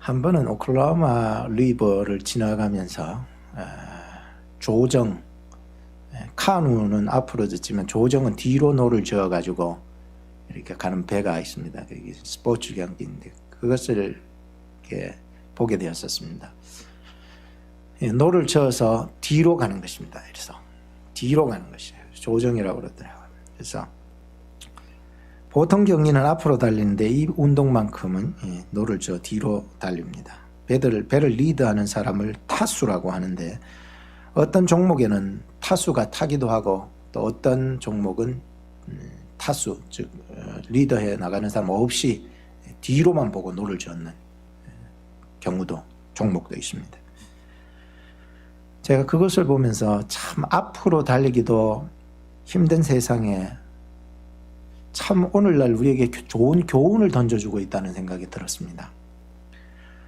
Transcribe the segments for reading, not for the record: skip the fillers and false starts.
한 번은 오클라호마 리버를 지나가면서 조정, 카누는 앞으로 졌지만 조정은 뒤로 노를 저어가지고 이렇게 가는 배가 있습니다. 그게 스포츠 경기인데 그것을 이렇게 보게 되었었습니다. 노를 저어서 뒤로 가는 것입니다. 그래서 뒤로 가는 것이에요. 조정이라고 그러더라고요. 그래서 보통 경기는 앞으로 달리는데 이 운동만큼은 노를 저어 뒤로 달립니다. 배를 리드하는 사람을 타수라고 하는데 어떤 종목에는 타수가 타기도 하고 또 어떤 종목은 타수, 즉 리더해 나가는 사람 없이 뒤로만 보고 노를 저는 경우도 종목도 있습니다. 제가 그것을 보면서 참 앞으로 달리기도 힘든 세상에 참 오늘날 우리에게 좋은 교훈을 던져주고 있다는 생각이 들었습니다.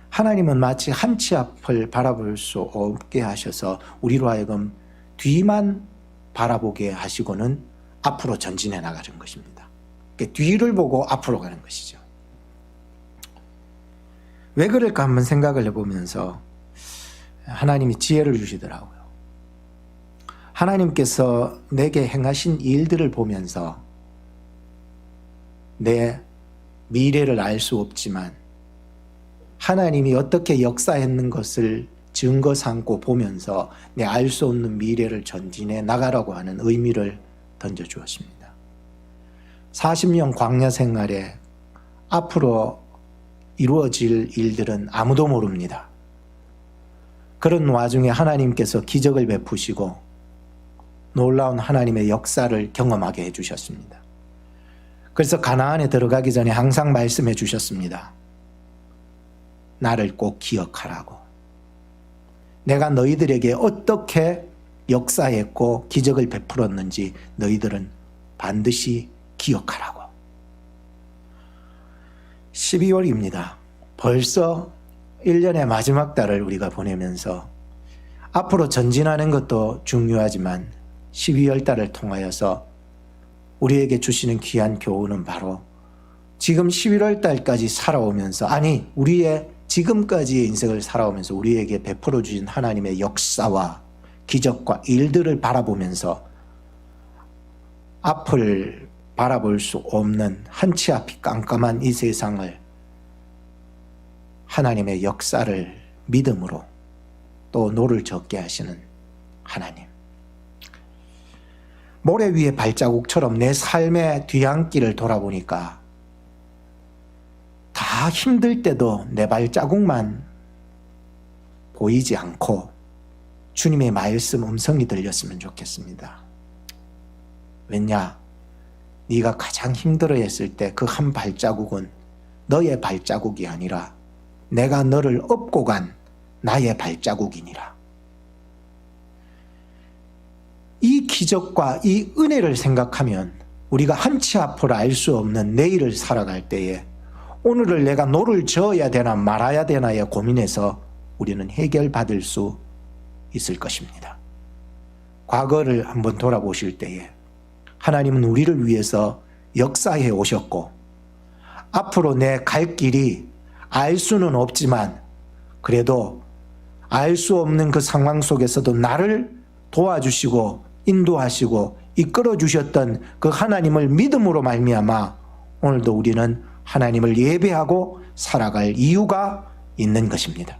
하나님은 마치 한 치 앞을 바라볼 수 없게 하셔서 우리로 하여금 뒤만 바라보게 하시고는 앞으로 전진해 나가는 것입니다. 그러니까 뒤를 보고 앞으로 가는 것이죠. 왜 그럴까 한번 생각을 해보면서 하나님이 지혜를 주시더라고요. 하나님께서 내게 행하신 일들을 보면서 내 미래를 알 수 없지만 하나님이 어떻게 역사했는 것을 증거 삼고 보면서 내 알 수 없는 미래를 전진해 나가라고 하는 의미를 던져주었습니다. 40년 광야 생활에 앞으로 이루어질 일들은 아무도 모릅니다. 그런 와중에 하나님께서 기적을 베푸시고 놀라운 하나님의 역사를 경험하게 해주셨습니다. 그래서 가나안에 들어가기 전에 항상 말씀해 주셨습니다. 나를 꼭 기억하라고. 내가 너희들에게 어떻게 역사했고 기적을 베풀었는지 너희들은 반드시 기억하라고. 12월입니다. 벌써 1년의 마지막 달을 우리가 보내면서 앞으로 전진하는 것도 중요하지만 12월 달을 통하여서 우리에게 주시는 귀한 교훈은 바로 지금 11월 달까지 살아오면서 우리의 지금까지의 인생을 살아오면서 우리에게 베풀어 주신 하나님의 역사와 기적과 일들을 바라보면서 앞을 바라볼 수 없는 한 치 앞이 깜깜한 이 세상을 하나님의 역사를 믿음으로 또 노를 젓게 하시는 하나님. 모래 위의 발자국처럼 내 삶의 뒤안길을 돌아보니까 다 힘들 때도 내 발자국만 보이지 않고 주님의 말씀 음성이 들렸으면 좋겠습니다. 왜냐? 네가 가장 힘들어했을 때 그 한 발자국은 너의 발자국이 아니라 내가 너를 업고 간 나의 발자국이니라. 이 기적과 이 은혜를 생각하면 우리가 한 치 앞을 알 수 없는 내일을 살아갈 때에 오늘을 내가 노를 저어야 되나 말아야 되나에 고민해서 우리는 해결받을 수 있을 것입니다. 과거를 한번 돌아보실 때에 하나님은 우리를 위해서 역사해 오셨고 앞으로 내 갈 길이 알 수는 없지만 그래도 알 수 없는 그 상황 속에서도 나를 도와주시고 인도하시고 이끌어 주셨던 그 하나님을 믿음으로 말미암아 오늘도 우리는 하나님을 예배하고 살아갈 이유가 있는 것입니다.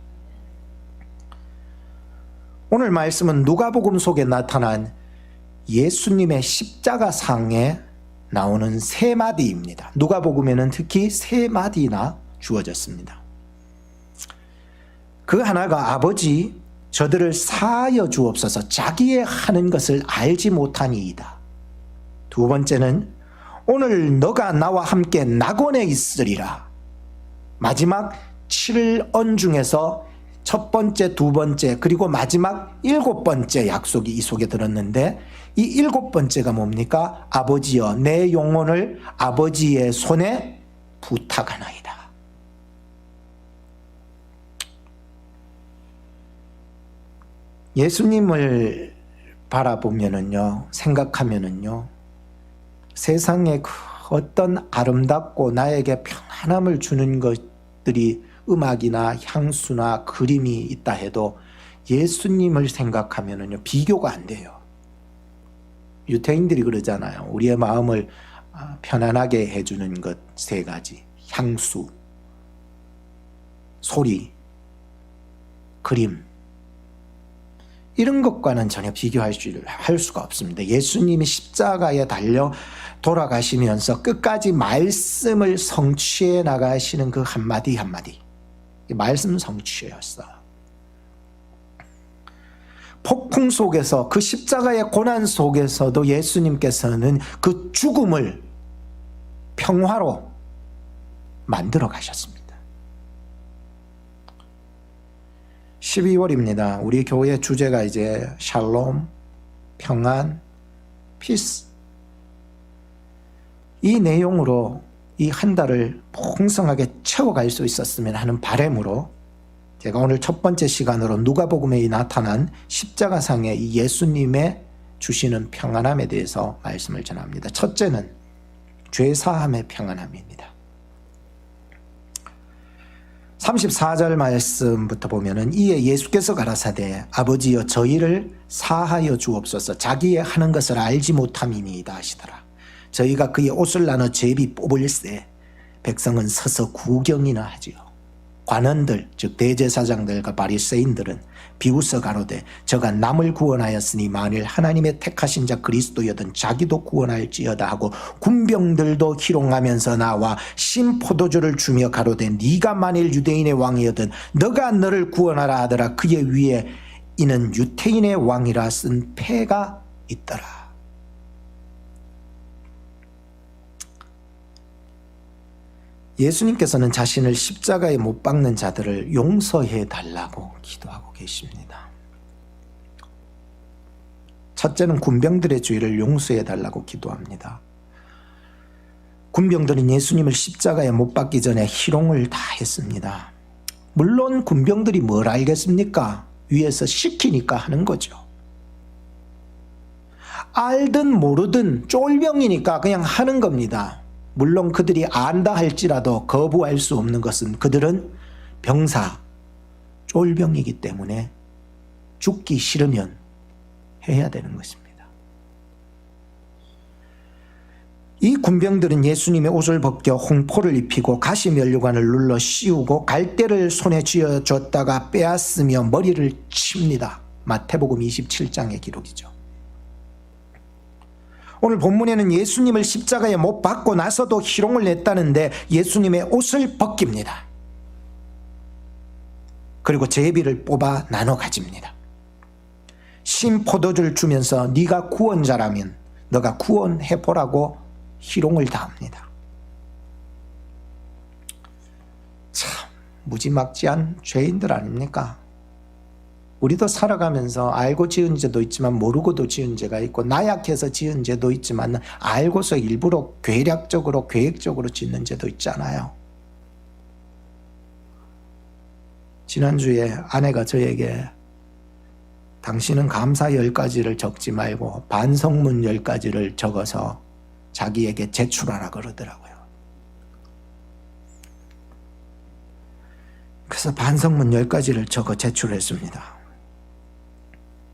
오늘 말씀은 누가복음 속에 나타난 예수님의 십자가상에 나오는 세 마디입니다. 누가복음에는 특히 세 마디나 주어졌습니다. 그 하나가 아버지 저들을 사하여 주옵소서 자기의 하는 것을 알지 못하니이다. 두 번째는 오늘 너가 나와 함께 낙원에 있으리라. 마지막 7언 중에서 첫 번째, 두 번째 그리고 마지막 7번째 약속이 이 속에 들었는데 이 7번째가 뭡니까? 아버지여 내 영혼을 아버지의 손에 부탁하나이다. 예수님을 바라보면은요, 생각하면은요, 세상에 그 어떤 아름답고 나에게 평안함을 주는 것들이 음악이나 향수나 그림이 있다 해도 예수님을 생각하면은요, 비교가 안 돼요. 유태인들이 그러잖아요. 우리의 마음을 편안하게 해주는 것 세 가지. 향수, 소리, 그림. 이런 것과는 전혀 비교할 수가 없습니다. 예수님이 십자가에 달려 돌아가시면서 끝까지 말씀을 성취해 나가시는 그 한마디 한마디, 말씀 성취였어요. 폭풍 속에서, 그 십자가의 고난 속에서도 예수님께서는 그 죽음을 평화로 만들어 가셨습니다. 12월입니다. 우리 교회 주제가 이제 샬롬, 평안, 피스. 이 내용으로 이 한 달을 풍성하게 채워갈 수 있었으면 하는 바람으로 제가 오늘 첫 번째 시간으로 누가복음에 나타난 십자가상의 이 예수님의 주시는 평안함에 대해서 말씀을 전합니다. 첫째는 죄사함의 평안함입니다. 34절 말씀부터 보면은 이에 예수께서 가라사대 아버지여 저희를 사하여 주옵소서 자기의 하는 것을 알지 못함이니이다 하시더라. 저희가 그의 옷을 나눠 제비 뽑을세 백성은 서서 구경이나 하지요. 관원들 즉 대제사장들과 바리새인들은 비웃어 가로되 저가 남을 구원하였으니 만일 하나님의 택하신 자 그리스도여든 자기도 구원할지어다 하고 군병들도 희롱하면서 나와 신포도주를 주며 가로되 네가 만일 유대인의 왕이여든 너가 너를 구원하라 하더라. 그의 위에 이는 유태인의 왕이라 쓴 패가 있더라. 예수님께서는 자신을 십자가에 못 박는 자들을 용서해 달라고 기도하고 계십니다. 첫째는 군병들의 죄를 용서해 달라고 기도합니다. 군병들은 예수님을 십자가에 못 박기 전에 희롱을 다 했습니다. 물론 군병들이 뭘 알겠습니까? 위에서 시키니까 하는 거죠. 알든 모르든 쫄병이니까 그냥 하는 겁니다. 물론 그들이 안다 할지라도 거부할 수 없는 것은 그들은 병사, 쫄병이기 때문에 죽기 싫으면 해야 되는 것입니다. 이 군병들은 예수님의 옷을 벗겨 홍포를 입히고 가시면류관을 눌러 씌우고 갈대를 손에 쥐어줬다가 빼앗으며 머리를 칩니다. 마태복음 27장의 기록이죠. 오늘 본문에는 예수님을 십자가에 못 박고 나서도 희롱을 냈다는데 예수님의 옷을 벗깁니다. 그리고 제비를 뽑아 나눠 가집니다. 신포도주를 주면서 네가 구원자라면 너가 구원해보라고 희롱을 당합니다. 참 무지막지한 죄인들 아닙니까? 우리도 살아가면서 알고 지은 죄도 있지만 모르고도 지은 죄가 있고 나약해서 지은 죄도 있지만 알고서 일부러 괴략적으로 계획적으로 짓는 죄도 있잖아요. 지난주에 아내가 저에게 당신은 감사 10가지를 적지 말고 반성문 10가지를 적어서 자기에게 제출하라 그러더라고요. 그래서 반성문 10가지를 적어 제출했습니다.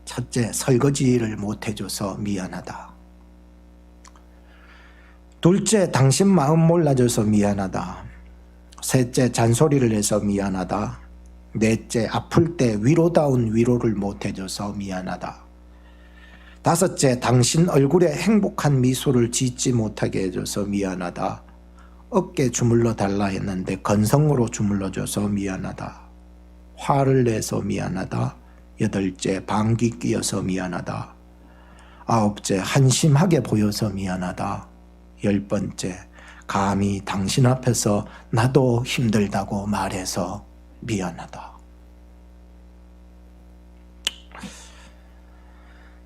첫째, 설거지를 못해줘서 미안하다. 둘째, 당신 마음 몰라줘서 미안하다. 셋째, 잔소리를 해서 미안하다. 넷째, 아플 때 위로다운 위로를 못해줘서 미안하다. 다섯째, 당신 얼굴에 행복한 미소를 짓지 못하게 해줘서 미안하다. 어깨 주물러 달라 했는데 건성으로 주물러줘서 미안하다. 화를 내서 미안하다. 여덟째, 방귀 뀌어서 미안하다. 아홉째, 한심하게 보여서 미안하다. 10번째, 감히 당신 앞에서 나도 힘들다고 말해서 미안하다.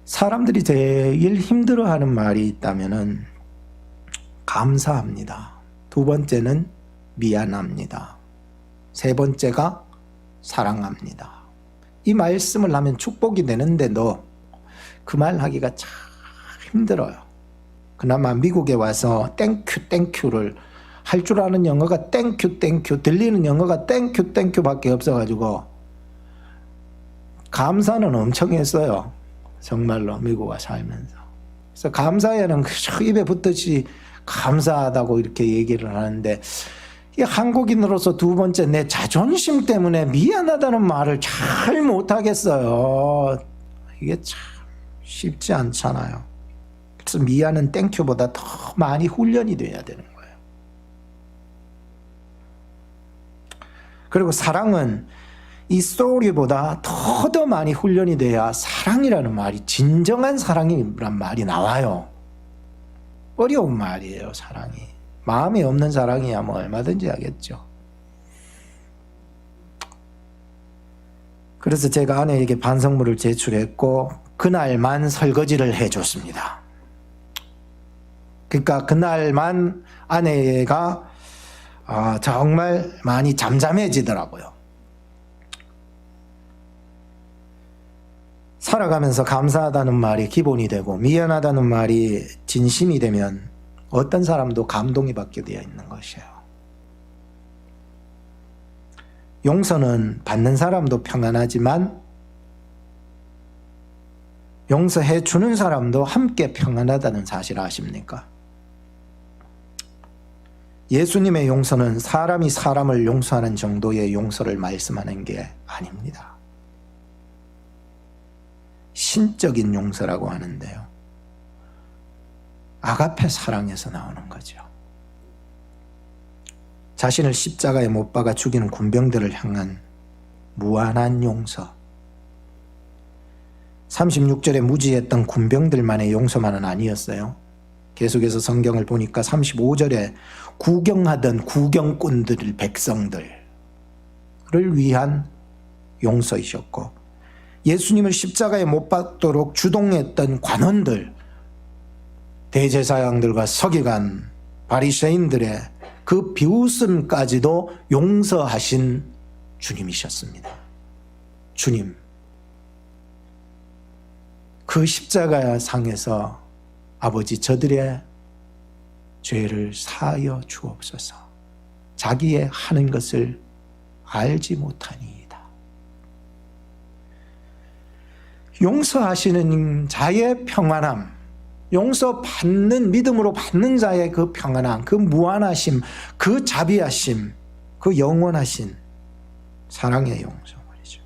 사람들이 제일 힘들어하는 말이 있다면은 감사합니다. 두 번째는 미안합니다. 세 번째가 사랑합니다. 이 말씀을 하면 축복이 되는데도 그 말 하기가 참 힘들어요. 그나마 미국에 와서 땡큐를 할 줄 아는 영어가 땡큐 땡큐, 들리는 영어가 땡큐 땡큐밖에 없어가지고 감사는 엄청 했어요. 정말로 미국 와 살면서. 그래서 감사에는 입에 붙듯이 감사하다고 이렇게 얘기를 하는데, 이 한국인으로서 두 번째, 내 자존심 때문에 미안하다는 말을 잘 못하겠어요. 이게 참 쉽지 않잖아요. 그래서 미안은 땡큐보다 더 많이 훈련이 돼야 되는 거예요. 그리고 사랑은 이 스토리보다 더 많이 훈련이 돼야 사랑이라는 말이, 진정한 사랑이란 말이 나와요. 어려운 말이에요, 사랑이. 마음이 없는 사랑이야 뭐 얼마든지 하겠죠. 그래서 제가 아내에게 반성문을 제출했고 그날만 설거지를 해줬습니다. 그러니까 그날만 아내가 정말 많이 잠잠해지더라고요. 살아가면서 감사하다는 말이 기본이 되고 미안하다는 말이 진심이 되면 어떤 사람도 감동이 받게 되어 있는 것이에요. 용서는 받는 사람도 평안하지만 용서해 주는 사람도 함께 평안하다는 사실 아십니까? 예수님의 용서는 사람이 사람을 용서하는 정도의 용서를 말씀하는 게 아닙니다. 신적인 용서라고 하는데요. 아가페 사랑에서 나오는 거죠. 자신을 십자가에 못 박아 죽이는 군병들을 향한 무한한 용서. 36절에 무지했던 군병들만의 용서만은 아니었어요. 계속해서 성경을 보니까 35절에 구경하던 구경꾼들, 백성들을 위한 용서이셨고, 예수님을 십자가에 못 박도록 주동했던 관원들, 대제사장들과 서기관, 바리새인들의 그 비웃음까지도 용서하신 주님이셨습니다. 주님, 그 십자가 상에서 아버지 저들의 죄를 사하여 주옵소서. 자기의 하는 것을 알지 못하니이다. 용서하시는 자의 평안함, 용서받는, 믿음으로 받는 자의 그 평안함, 그 무한하심, 그 자비하심, 그 영원하신 사랑의 용서 말이죠.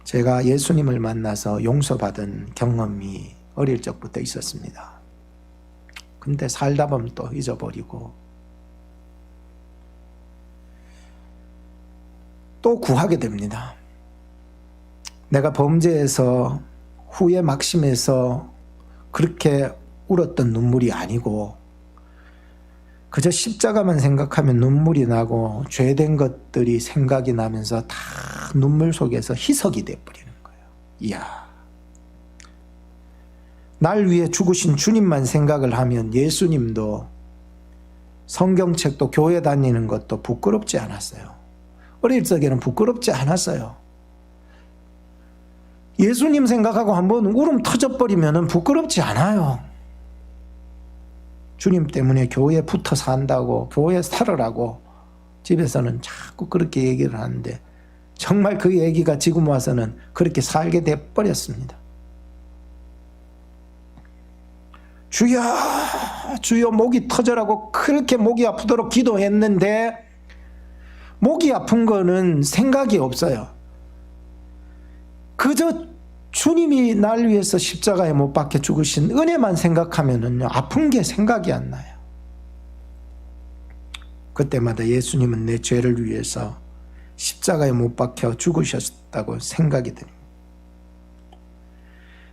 제가 예수님을 만나서 용서받은 경험이 어릴 적부터 있었습니다. 근데 살다 보면 또 잊어버리고 또 구하게 됩니다. 내가 범죄에서 후에 막심해서 그렇게 울었던 눈물이 아니고 그저 십자가만 생각하면 눈물이 나고 죄된 것들이 생각이 나면서 다 눈물 속에서 희석이 돼버리는 거예요. 이야, 날 위해 죽으신 주님만 생각을 하면 예수님도, 성경책도, 교회 다니는 것도 부끄럽지 않았어요. 어릴 적에는 부끄럽지 않았어요. 예수님 생각하고 한번 울음 터져버리면 부끄럽지 않아요. 주님 때문에 교회에 붙어 산다고, 교회에 살으라고 집에서는 자꾸 그렇게 얘기를 하는데 정말 그 얘기가 지금 와서는 그렇게 살게 돼버렸습니다. 주여 주여 목이 터져라고 그렇게 목이 아프도록 기도했는데 목이 아픈 거는 생각이 없어요. 그저 주님이 날 위해서 십자가에 못 박혀 죽으신 은혜만 생각하면은요, 아픈 게 생각이 안 나요. 그때마다 예수님은 내 죄를 위해서 십자가에 못 박혀 죽으셨다고 생각이 듭니다.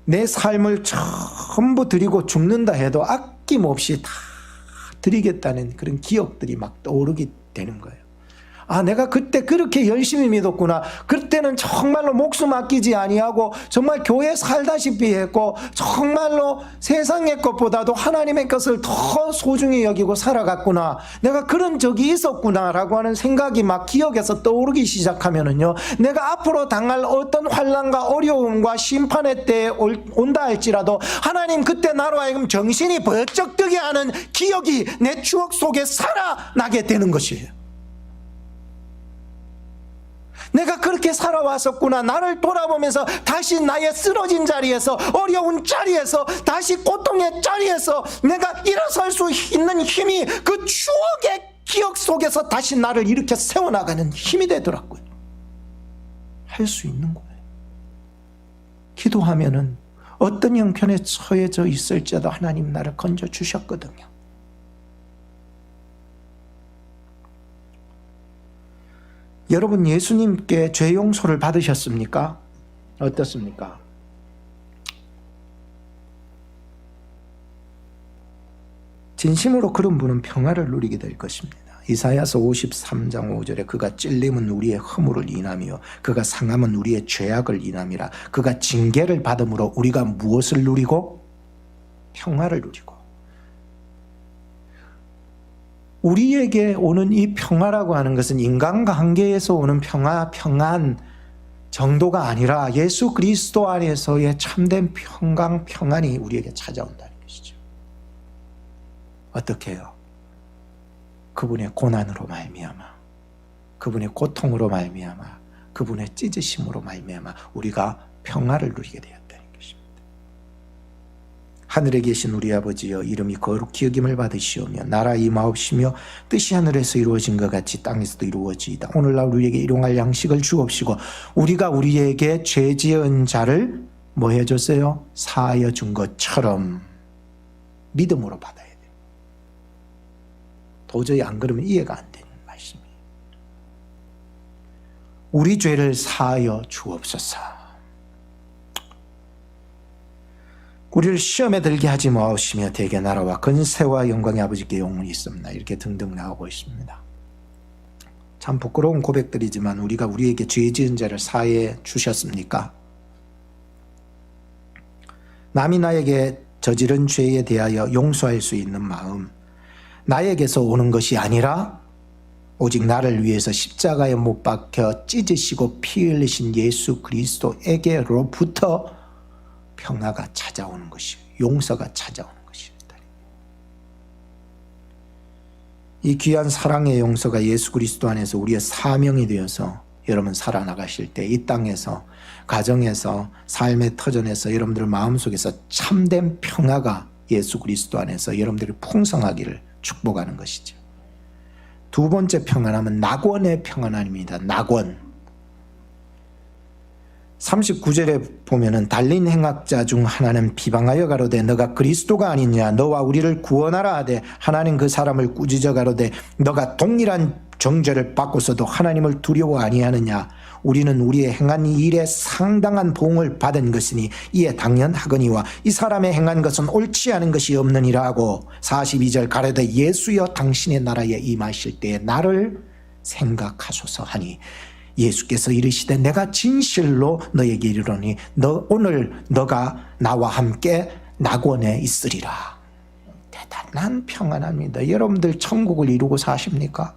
내 삶을 전부 드리고 죽는다 해도 아낌없이 다 드리겠다는 그런 기억들이 막 떠오르게 되는 거예요. 내가 그때 그렇게 열심히 믿었구나. 그때는 정말로 목숨 아끼지 아니하고 정말 교회 살다시피 했고 정말로 세상의 것보다도 하나님의 것을 더 소중히 여기고 살아갔구나. 내가 그런 적이 있었구나 라고 하는 생각이 막 기억에서 떠오르기 시작하면은요, 내가 앞으로 당할 어떤 환난과 어려움과 심판의 때에 온다 할지라도 하나님 그때 나로 하여금 정신이 번쩍 뜨게 하는 기억이 내 추억 속에 살아나게 되는 것이에요. 내가 그렇게 살아왔었구나. 나를 돌아보면서 다시 나의 쓰러진 자리에서, 어려운 자리에서, 다시 고통의 자리에서 내가 일어설 수 있는 힘이 그 추억의 기억 속에서 다시 나를 일으켜 세워나가는 힘이 되더라고요. 할 수 있는 거예요. 기도하면은 어떤 형편에 처해져 있을지라도 하나님 나를 건져 주셨거든요. 여러분, 예수님께 죄 용서를 받으셨습니까? 어떻습니까? 진심으로 그런 분은 평화를 누리게 될 것입니다. 이사야서 53장 5절에 그가 찔림은 우리의 허물을 인하며 그가 상함은 우리의 죄악을 인함이라. 그가 징계를 받음으로 우리가 무엇을 누리고? 평화를 누리고. 우리에게 오는 이 평화라고 하는 것은 인간관계에서 오는 평안 정도가 아니라 예수 그리스도 안에서의 참된 평강, 평안이 우리에게 찾아온다는 것이죠. 어떻게 해요? 그분의 고난으로 말미암아, 그분의 고통으로 말미암아, 그분의 찢으심으로 말미암아 우리가 평화를 누리게 되었다는 것입니다. 하늘에 계신 우리 아버지여, 이름이 거룩히 여김을 받으시오며 나라 임하옵시며 뜻이 하늘에서 이루어진 것 같이 땅에서도 이루어지이다. 오늘날 우리에게 일용할 양식을 주옵시고 우리가 우리에게 죄 지은 자를 뭐 해줬어요? 사하여 준 것처럼 믿음으로 받아야 돼요. 도저히 안 그러면 이해가 안 되는 말씀이에요. 우리 죄를 사하여 주옵소서. 우리를 시험에 들게 하지 마옵시며 대개 나라와 근세와 영광의 아버지께 영원히 있습니다. 이렇게 등등 나오고 있습니다. 참 부끄러운 고백들이지만 우리가 우리에게 죄 지은 자를 사해 주셨습니까? 남이 나에게 저지른 죄에 대하여 용서할 수 있는 마음, 나에게서 오는 것이 아니라 오직 나를 위해서 십자가에 못 박혀 찢으시고 피 흘리신 예수 그리스도에게로부터 평화가 찾아오는 것이요, 용서가 찾아오는 것입니다. 이 귀한 사랑의 용서가 예수 그리스도 안에서 우리의 사명이 되어서 여러분 살아나가실 때 이 땅에서, 가정에서, 삶의 터전에서 여러분들 마음속에서 참된 평화가 예수 그리스도 안에서 여러분들이 풍성하기를 축복하는 것이죠. 두 번째 평안함은 낙원의 평안함입니다. 낙원. 39절에 보면은 달린 행악자 중 하나는 비방하여 가로되 너가 그리스도가 아니냐, 너와 우리를 구원하라 하되 하나님 그 사람을 꾸짖어 가로되 너가 동일한 정죄를 받고서도 하나님을 두려워 아니하느냐. 우리는 우리의 행한 일에 상당한 보응을 받은 것이니 이에 당연하거니와 이 사람의 행한 것은 옳지 않은 것이 없느니라 하고 42절 가로되 예수여 당신의 나라에 임하실 때에 나를 생각하소서 하니 예수께서 이르시되 내가 진실로 너에게 이르노니 오늘 너가 나와 함께 낙원에 있으리라. 대단한 평안합니다. 여러분들 천국을 이루고 사십니까?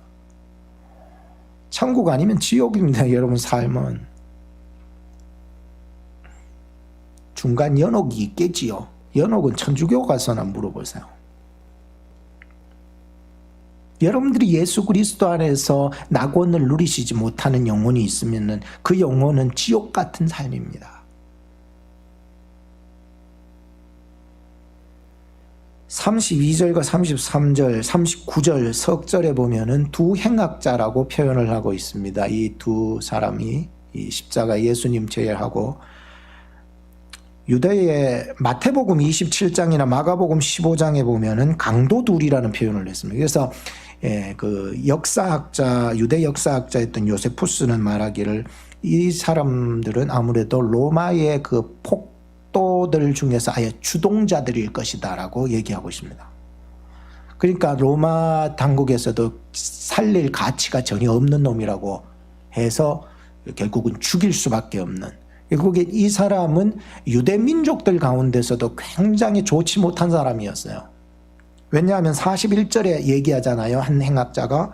천국 아니면 지옥입니다. 여러분 삶은 중간 연옥이 있겠지요. 연옥은 천주교 가서나 물어보세요. 여러분들이 예수 그리스도 안에서 낙원을 누리시지 못하는 영혼이 있으면 그 영혼은 지옥 같은 삶입니다. 32절과 33절, 39절 석절에 보면은 두 행악자라고 표현을 하고 있습니다. 이 두 사람이 이 십자가 예수님 제외하고 유대의 마태복음 27장이나 마가복음 15장에 보면은 강도 둘이라는 표현을 했습니다. 그래서 그 역사학자, 유대 역사학자였던 요세푸스는 말하기를 이 사람들은 아무래도 로마의 그 폭도들 중에서 아예 주동자들일 것이다 라고 얘기하고 있습니다. 그러니까 로마 당국에서도 살릴 가치가 전혀 없는 놈이라고 해서 결국은 죽일 수밖에 없는, 결국에 이 사람은 유대 민족들 가운데서도 굉장히 좋지 못한 사람이었어요. 왜냐하면 41절에 얘기하잖아요. 한 행악자가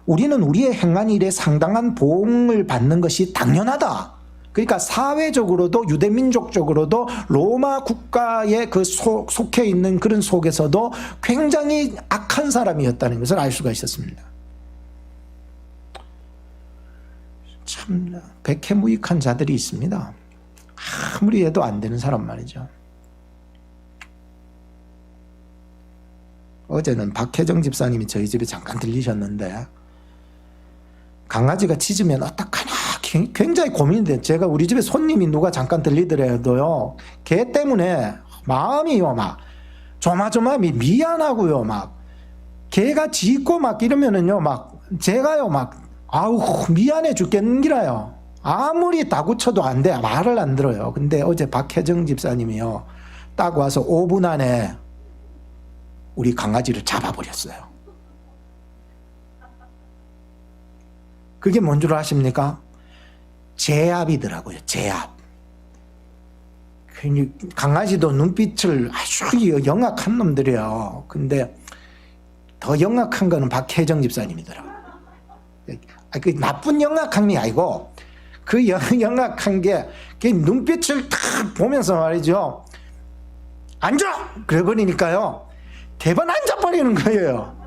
우리는 우리의 행한 일에 상당한 보응을 받는 것이 당연하다. 그러니까 사회적으로도 유대민족적으로도 로마 국가에 그 속해 있는 그런 속에서도 굉장히 악한 사람이었다는 것을 알 수가 있었습니다. 참 백해무익한 자들이 있습니다. 아무리 해도 안 되는 사람 말이죠. 어제는 박혜정 집사님이 저희 집에 잠깐 들리셨는데 강아지가 짖으면 어떡하나 굉장히 고민이 돼요. 제가 우리 집에 손님이 누가 잠깐 들리더라도요, 걔 때문에 마음이요 막 조마조마히 미안하고요, 막 걔가 짖고 막 이러면은요 막 제가요 막 아우 미안해 죽겠는 기라요. 아무리 다구쳐도 안 돼. 말을 안 들어요. 근데 어제 박혜정 집사님이요 딱 와서 5분 안에 우리 강아지를 잡아버렸어요. 그게 뭔 줄 아십니까? 제압이더라고요. 제압. 강아지도 눈빛을 아주 영악한 놈들이에요. 근데 더 영악한 거는 박혜정 집사님이더라고요. 그 나쁜 영악함이 아니고 그 영악한 게 눈빛을 탁 보면서 말이죠. 앉아! 그래 버리니까요. 대번 앉아버리는 거예요.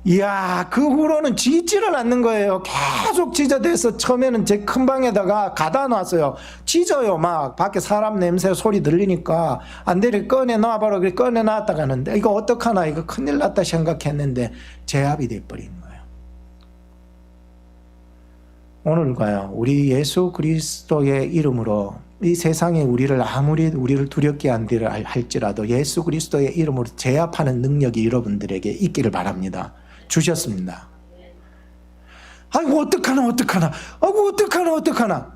이야, 그 후로는 짖지를 않는 거예요. 계속 짖어대서 처음에는 제 큰 방에다가 가다 놨어요. 짖어요. 막 밖에 사람 냄새 소리 들리니까 안 되리 꺼내놔 바로 그래 꺼내놨다 가는데 이거 어떡하나 이거 큰일 났다 생각했는데 제압이 돼버린 거예요. 오늘가요 우리 예수 그리스도의 이름으로 이 세상에 아무리 우리를 두렵게 한들 할지라도 예수 그리스도의 이름으로 제압하는 능력이 여러분들에게 있기를 바랍니다. 주셨습니다. 아이고 어떡하나 아이고 어떡하나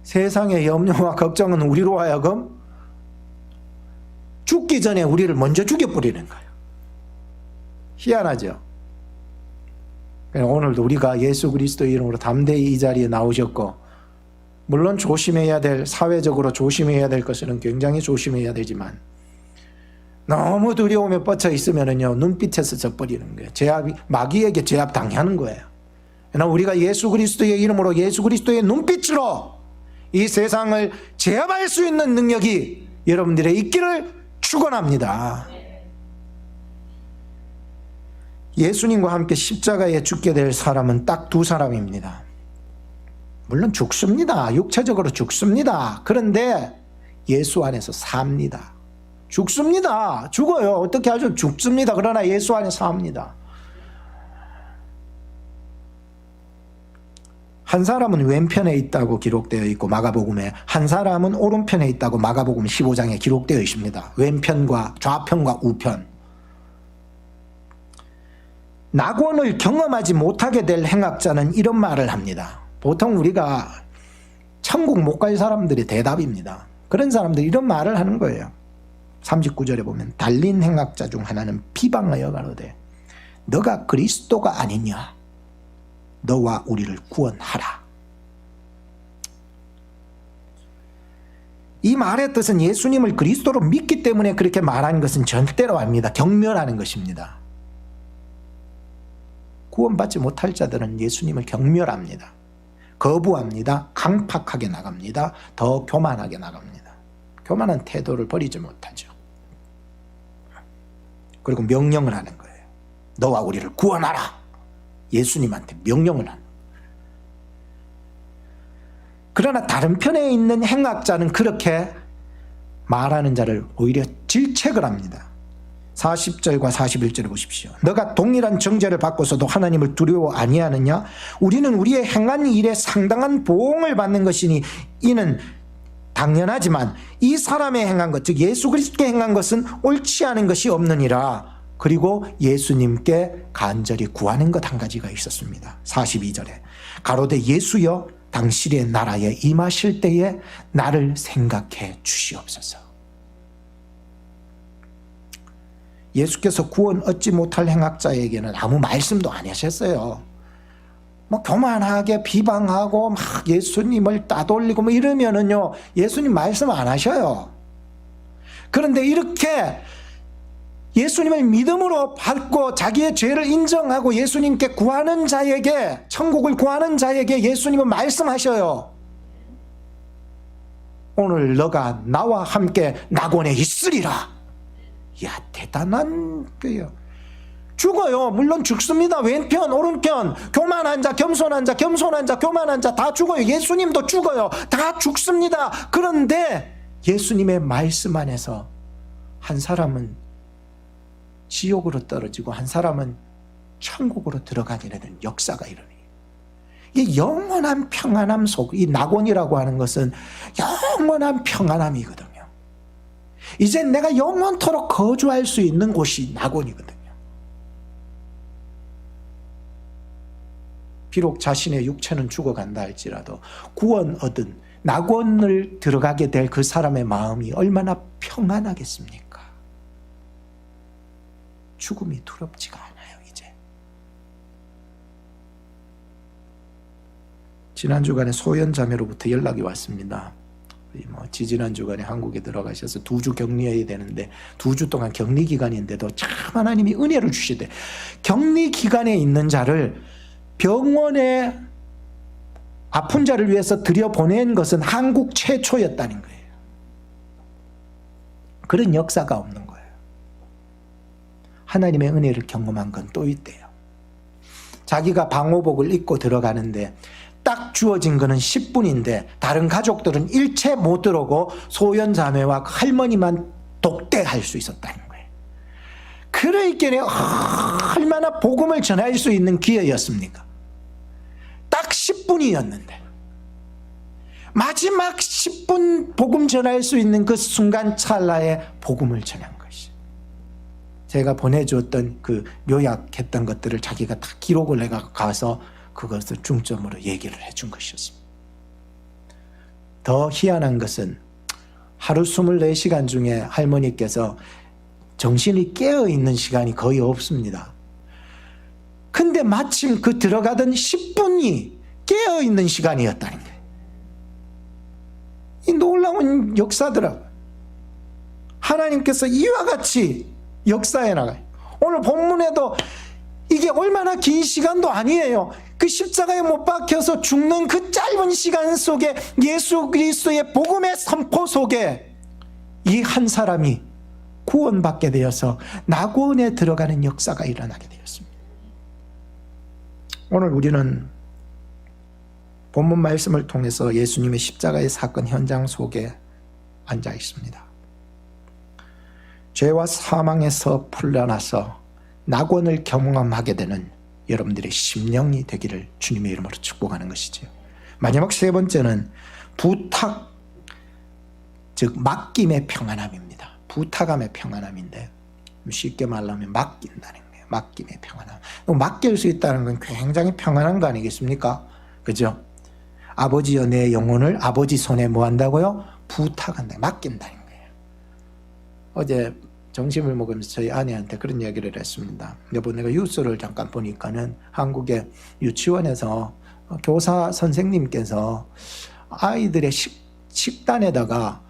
세상의 염려와 걱정은 우리로 하여금 죽기 전에 우리를 먼저 죽여버리는 거예요. 희한하죠. 오늘도 우리가 예수 그리스도의 이름으로 담대히 이 자리에 나오셨고, 물론 조심해야 될, 사회적으로 조심해야 될 것은 굉장히 조심해야 되지만 너무 두려움에 뻗쳐 있으면은요 눈빛에서 져버리는 거예요. 제압이 마귀에게 제압 당하는 거예요. 그러나 우리가 예수 그리스도의 이름으로 예수 그리스도의 눈빛으로 이 세상을 제압할 수 있는 능력이 여러분들의 있기를 축원합니다. 예수님과 함께 십자가에 죽게 될 사람은 딱 두 사람입니다. 물론 죽습니다. 육체적으로 죽습니다. 그런데 예수 안에서 삽니다. 죽습니다. 죽어요. 어떻게 하죠? 죽습니다. 그러나 예수 안에 삽니다. 한 사람은 왼편에 있다고 기록되어 있고 마가복음에, 한 사람은 오른편에 있다고 마가복음 15장에 기록되어 있습니다. 왼편과 좌편과 우편. 낙원을 경험하지 못하게 될 행악자는 이런 말을 합니다. 보통 우리가 천국 못 갈 사람들의 대답입니다. 그런 사람들이 이런 말을 하는 거예요. 39절에 보면 달린 행악자 중 하나는 비방하여 가로되 너가 그리스도가 아니냐, 너와 우리를 구원하라. 이 말의 뜻은 예수님을 그리스도로 믿기 때문에 그렇게 말하는 것은 절대로 아닙니다. 경멸하는 것입니다. 구원받지 못할 자들은 예수님을 경멸합니다. 거부합니다. 강팍하게 나갑니다. 더 교만하게 나갑니다. 교만한 태도를 버리지 못하죠. 그리고 명령을 하는 거예요. 너와 우리를 구원하라. 예수님한테 명령을 하는. 그러나 다른 편에 있는 행악자는 그렇게 말하는 자를 오히려 질책을 합니다. 40절과 41절을 보십시오. 너가 동일한 정죄를 받고서도 하나님을 두려워 아니하느냐? 우리는 우리의 행한 일에 상당한 보응을 받는 것이니 이는 당연하지만 이 사람의 행한 것, 즉 예수 그리스도께 행한 것은 옳지 않은 것이 없느니라. 그리고 예수님께 간절히 구하는 것 한 가지가 있었습니다. 42절에 가로되 예수여 당신의 나라에 임하실 때에 나를 생각해 주시옵소서. 예수께서 구원 얻지 못할 행악자에게는 아무 말씀도 안 하셨어요. 뭐 교만하게 비방하고 막 예수님을 따돌리고 뭐 이러면은요, 예수님 말씀 안 하셔요. 그런데 이렇게 예수님을 믿음으로 받고 자기의 죄를 인정하고 예수님께 구하는 자에게, 천국을 구하는 자에게 예수님은 말씀하셔요. 오늘 너가 나와 함께 낙원에 있으리라. 야, 대단한 거예요. 죽어요. 물론 죽습니다. 왼편 오른편, 교만한 자 겸손한 자, 겸손한 자 교만한 자 다 죽어요. 예수님도 죽어요. 다 죽습니다. 그런데 예수님의 말씀 안에서 한 사람은 지옥으로 떨어지고 한 사람은 천국으로 들어가게 되는 역사가 일어나요. 이 영원한 평안함 속, 이 낙원이라고 하는 것은 영원한 평안함이거든요. 이제 내가 영원토록 거주할 수 있는 곳이 낙원이거든요. 비록 자신의 육체는 죽어간다 할지라도 구원 얻은 낙원을 들어가게 될 그 사람의 마음이 얼마나 평안하겠습니까? 죽음이 두렵지가 않아요. 이제 지난 주간에 소연 자매로부터 연락이 왔습니다. 지지난 주간에 한국에 들어가셔서 2주 격리해야 되는데 2주 동안 격리 기간인데도 참 하나님이 은혜를 주시대. 격리 기간에 있는 자를 병원에 아픈 자를 위해서 들여보낸 것은 한국 최초였다는 거예요. 그런 역사가 없는 거예요. 하나님의 은혜를 경험한 건 또 있대요. 자기가 방호복을 입고 들어가는데 딱 주어진 거는 10분인데 다른 가족들은 일체 못 들어오고 소연 자매와 할머니만 독대할 수 있었다는 거예요. 그러니까 얼마나 복음을 전할 수 있는 기회였습니까? 딱 10분이었는데 마지막 10분 복음 전할 수 있는 그 순간 찰나에 복음을 전한 것이, 제가 보내주었던 그 요약했던 것들을 자기가 다 기록을 내가 가서 그것을 중점으로 얘기를 해준 것이었습니다. 더 희한한 것은 하루 24시간 중에 할머니께서 정신이 깨어있는 시간이 거의 없습니다. 근데 마침 그 들어가던 10분이 깨어있는 시간이었다는 거예요. 이 놀라운 역사더라고요. 하나님께서 이와 같이 역사해 나가요. 오늘 본문에도 이게 얼마나 긴 시간도 아니에요. 그 십자가에 못 박혀서 죽는 그 짧은 시간 속에 예수 그리스도의 복음의 선포 속에 이 한 사람이 구원받게 되어서 낙원에 들어가는 역사가 일어나게 되었습니다. 오늘 우리는 본문 말씀을 통해서 예수님의 십자가의 사건 현장 속에 앉아 있습니다. 죄와 사망에서 풀려나서 낙원을 경험하게 되는 여러분들의 심령이 되기를 주님의 이름으로 축복하는 것이지요. 마지막 세 번째는 부탁, 즉 맡김의 평안함입니다. 부탁함의 평안함인데 쉽게 말하면 맡긴다는 거예요. 맡김의 평안함. 맡길 수 있다는 건 굉장히 평안한 거 아니겠습니까? 그죠? 아버지여 내 영혼을 아버지 손에 뭐 한다고요? 부탁한다. 맡긴다는 거예요. 어제 점심을 먹으면서 저희 아내한테 그런 이야기를 했습니다. 여보, 내가 뉴스를 잠깐 보니까는 한국의 유치원에서 교사 선생님께서 아이들의 식단에다가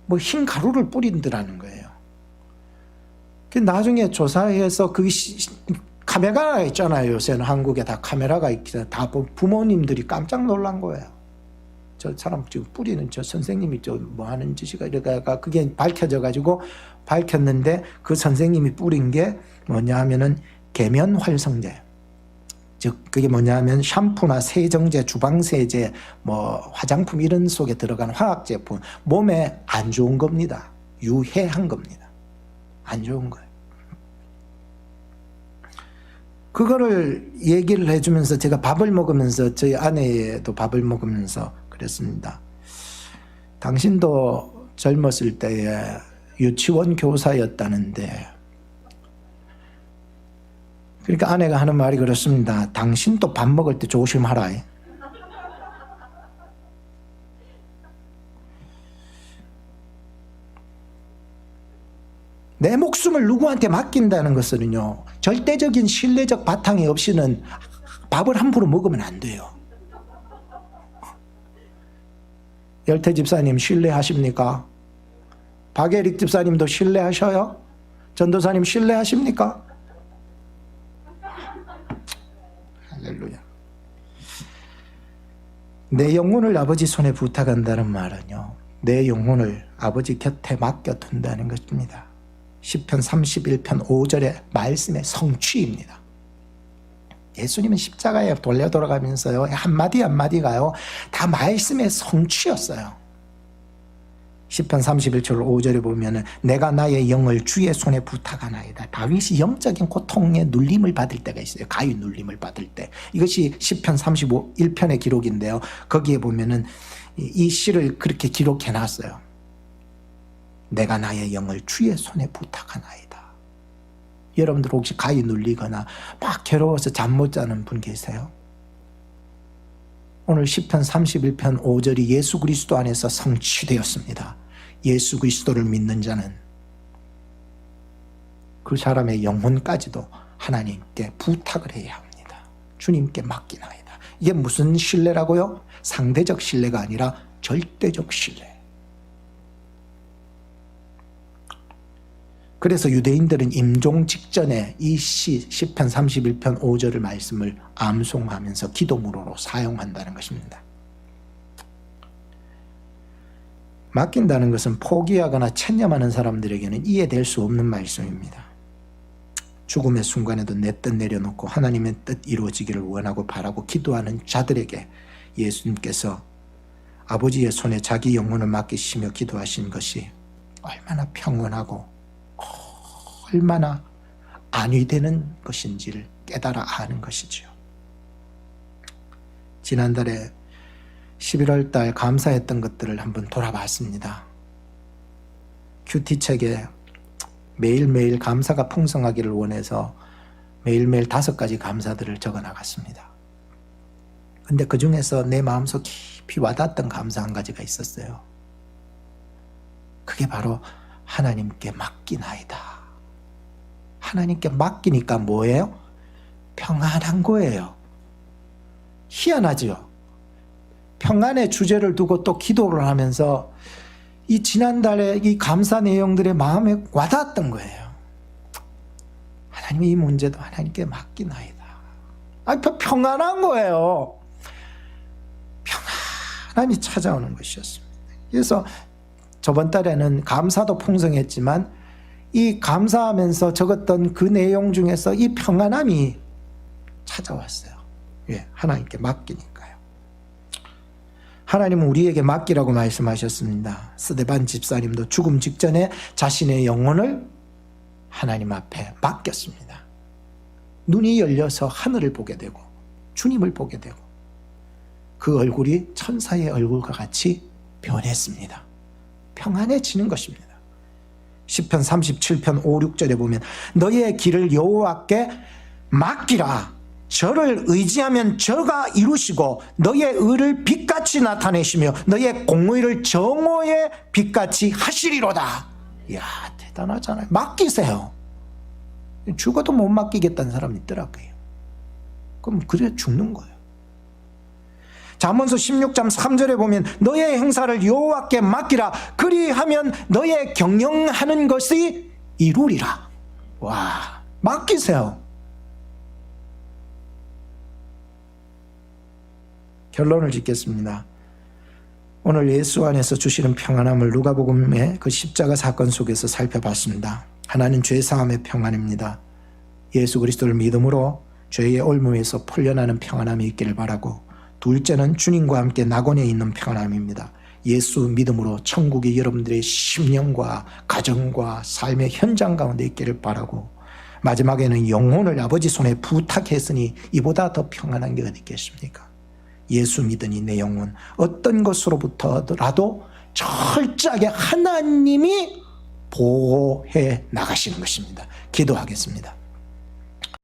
뭐 흰 가루를 뿌린다는 거예요. 나중에 조사해서 그 카메라가 있잖아요. 요새는 한국에 다 카메라가 있기 때문에 다 부모님들이 깜짝 놀란 거예요. 저 사람 지금 뿌리는 저 선생님이 뭐 하는 짓이가 이러다가 그게 밝혀져가지고 밝혔는데 그 선생님이 뿌린 게 뭐냐 하면은 계면활성제. 즉 그게 뭐냐 하면 샴푸나 세정제, 주방세제, 뭐 화장품 이런 속에 들어간 화학제품, 몸에 안 좋은 겁니다. 유해한 겁니다. 안 좋은 거예요. 그거를 얘기를 해주면서 제가 밥을 먹으면서 저희 아내도 밥을 먹으면서 그랬습니다. 당신도 젊었을 때에 유치원 교사였다는데, 그러니까 아내가 하는 말이 그렇습니다. 당신도 밥 먹을 때 조심하라. 내 목숨을 누구한테 맡긴다는 것은요, 절대적인 신뢰적 바탕이 없이는 밥을 함부로 먹으면 안 돼요. 열태 집사님 신뢰하십니까? 박예릭 집사님도 신뢰하셔요? 전도사님 신뢰하십니까? 할렐루야. 내 영혼을 아버지 손에 부탁한다는 말은요, 내 영혼을 아버지 곁에 맡겨둔다는 것입니다. 시편 31편 5절의 말씀의 성취입니다. 예수님은 십자가에 돌려 돌아가면서요, 한마디 한마디가요 다 말씀의 성취였어요. 시편 31절 5절에 보면은 내가 나의 영을 주의 손에 부탁하나이다. 다윗이 영적인 고통에 눌림을 받을 때가 있어요. 가위 눌림을 받을 때. 이것이 시편 31편의 기록인데요, 거기에 보면은 이 시를 그렇게 기록해 놨어요. 내가 나의 영을 주의 손에 부탁하나이다. 여러분들 혹시 가위 눌리거나 막 괴로워서 잠 못 자는 분 계세요? 오늘 시편 31편 5절이 예수 그리스도 안에서 성취되었습니다. 예수 그리스도를 믿는 자는 그 사람의 영혼까지도 하나님께 부탁을 해야 합니다. 주님께 맡기나이다. 이게 무슨 신뢰라고요? 상대적 신뢰가 아니라 절대적 신뢰. 그래서 유대인들은 임종 직전에 이 시편 31편 5절의 말씀을 암송하면서 기도문으로 사용한다는 것입니다. 맡긴다는 것은 포기하거나 체념하는 사람들에게는 이해될 수 없는 말씀입니다. 죽음의 순간에도 내 뜻 내려놓고 하나님의 뜻 이루어지기를 원하고 바라고 기도하는 자들에게 예수님께서 아버지의 손에 자기 영혼을 맡기시며 기도하신 것이 얼마나 평온하고 얼마나 안위되는 것인지를 깨달아 아는 것이죠. 지난달에 11월 달 감사했던 것들을 한번 돌아봤습니다. 큐티책에 매일매일 감사가 풍성하기를 원해서 매일매일 5가지 감사들을 적어 나갔습니다. 근데 그 중에서 내 마음속 깊이 와닿았던 감사 한 가지가 있었어요. 그게 바로 하나님께 맡기나이다. 하나님께 맡기니까 뭐예요? 평안한 거예요. 희한하죠? 평안의 주제를 두고 또 기도를 하면서 이 지난달에 이 감사 내용들의 마음에 와닿았던 거예요. 하나님, 이 문제도 하나님께 맡기나이다. 평안한 거예요. 평안함이 찾아오는 것이었습니다. 그래서 저번 달에는 감사도 풍성했지만 이 감사하면서 적었던 그 내용 중에서 이 평안함이 찾아왔어요. 왜? 하나님께 맡기니까요. 하나님은 우리에게 맡기라고 말씀하셨습니다. 스데반 집사님도 죽음 직전에 자신의 영혼을 하나님 앞에 맡겼습니다. 눈이 열려서 하늘을 보게 되고 주님을 보게 되고 그 얼굴이 천사의 얼굴과 같이 변했습니다. 평안해지는 것입니다. 시편 37편 5, 6절에 보면 너의 길을 여호와께 맡기라. 저를 의지하면 저가 이루시고 너의 의를 빛같이 나타내시며 너의 공의를 정오의 빛같이 하시리로다. 이야, 대단하잖아요. 맡기세요. 죽어도 못 맡기겠다는 사람이 있더라고요. 그럼 그래 죽는 거예요. 잠언서 16장 3절에 보면 너의 행사를 여호와께 맡기라. 그리하면 너의 경영하는 것이 이루리라. 와, 맡기세요. 결론을 짓겠습니다. 오늘 예수 안에서 주시는 평안함을 누가복음의 그 십자가 사건 속에서 살펴봤습니다. 하나는 죄사함의 평안입니다. 예수 그리스도를 믿음으로 죄의 올무에서 풀려나는 평안함이 있기를 바라고, 둘째는 주님과 함께 낙원에 있는 평안함입니다. 예수 믿음으로 천국이 여러분들의 심령과 가정과 삶의 현장 가운데 있기를 바라고, 마지막에는 영혼을 아버지 손에 부탁했으니 이보다 더 평안한 게 어디 있겠습니까? 예수 믿으니 내 영혼 어떤 것으로부터라도 철저하게 하나님이 보호해 나가시는 것입니다. 기도하겠습니다.